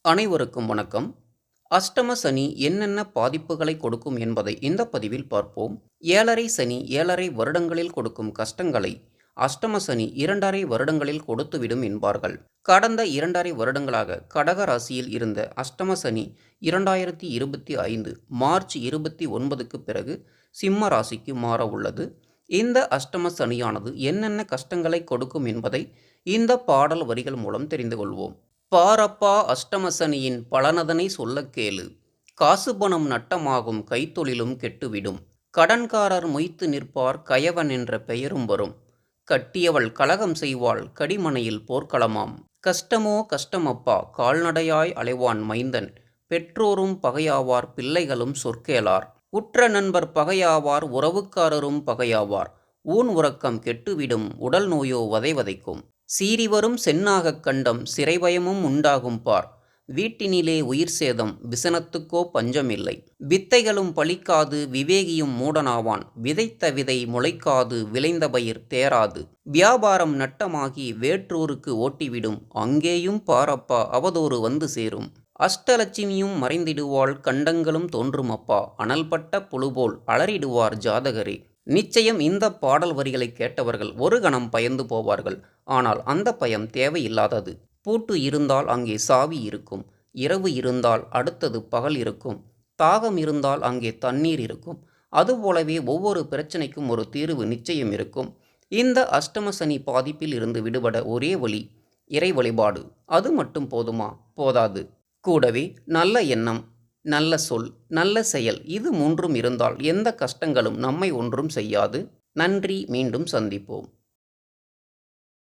அனைவருக்கும் வணக்கம். அஷ்டம சனி என்னென்ன பாதிப்புகளை கொடுக்கும் என்பதை இந்த பதிவில் பார்ப்போம். 7.5 சனி 7.5 வருடங்களில் கொடுக்கும் கஷ்டங்களை அஷ்டம சனி 2.5 வருடங்களில் கொடுத்துவிடும் என்பார்கள். கடந்த 2.5 வருடங்களாக கடக ராசியில் இருந்த அஷ்டம சனி 2025 மார்ச் 29க்கு பிறகு சிம்ம ராசிக்கு மாற உள்ளது. இந்த அஷ்டம சனியானது என்னென்ன கஷ்டங்களை கொடுக்கும் என்பதை இந்த பாடல் வரிகள் மூலம் தெரிந்து கொள்வோம். பாரப்பா அஷ்டம சனியின் பலனதனை சொல்லக் கேளு. காசு பணம் நட்டமாகும், கைத்தொழிலும் கெட்டுவிடும். கடன்காரர் மொய்த்து நிற்பார், கயவன் என்ற பெயரும் வரும். கட்டியவள் கலகம் செய்வாள், கடிமனையில் போர்க்களமாம். கஷ்டமோ கஷ்டமப்பா, கால்நடையாய் அலைவான் மைந்தன். பெற்றோரும் பகையாவார், பிள்ளைகளும் சொற்கேளார். உற்ற நண்பர் பகையாவார், உறவுக்காரரும் பகையாவார். ஊன் உறக்கம் கெட்டுவிடும், உடல் நோயோ வதைக்கும். சீறிவரும் சென்னாகக் கண்டம், சிறைபயமும் உண்டாகும் பார். வீட்டினிலே உயிர் சேதம், விசனத்துக்கோ பஞ்சமில்லை. வித்தைகளும் பலிக்காது, விவேகியும் மூடனாவான். விதைத்த விதை முளைக்காது, விளைந்த பயிர் தேராது. வியாபாரம் நட்டமாகி வேற்றூருக்கு ஓட்டிவிடும், அங்கேயும் பாரப்பா அவதோறு வந்து சேரும். அஷ்டலட்சுமியும் மறைந்திடுவாள், கண்டங்களும் தோன்றுமப்பா. அனல்பட்ட புழுபோல் அலறிடுவார் ஜாதகரே. நிச்சயம் இந்த பாடல் வரிகளை கேட்டவர்கள் ஒரு கணம் பயந்து போவார்கள். ஆனால் அந்த பயம் தேவையில்லாதது. பூட்டு இருந்தால் அங்கே சாவி இருக்கும். இரவு இருந்தால் அடுத்தது பகல் இருக்கும். தாகம் இருந்தால் அங்கே தண்ணீர் இருக்கும். அதுபோலவே ஒவ்வொரு பிரச்சனைக்கும் ஒரு தீர்வு நிச்சயம் இருக்கும். இந்த அஷ்டம சனி பாதிப்பில் இருந்து விடுபட ஒரே வழி இறை வழிபாடு. அது மட்டும் போதுமா? போதாது. கூடவே நல்ல எண்ணம், நல்ல சொல், நல்ல செயல், இது மூன்றும் இருந்தால் எந்த கஷ்டங்களும் நம்மை ஒன்றும் செய்யாது. நன்றி. மீண்டும் சந்திப்போம்.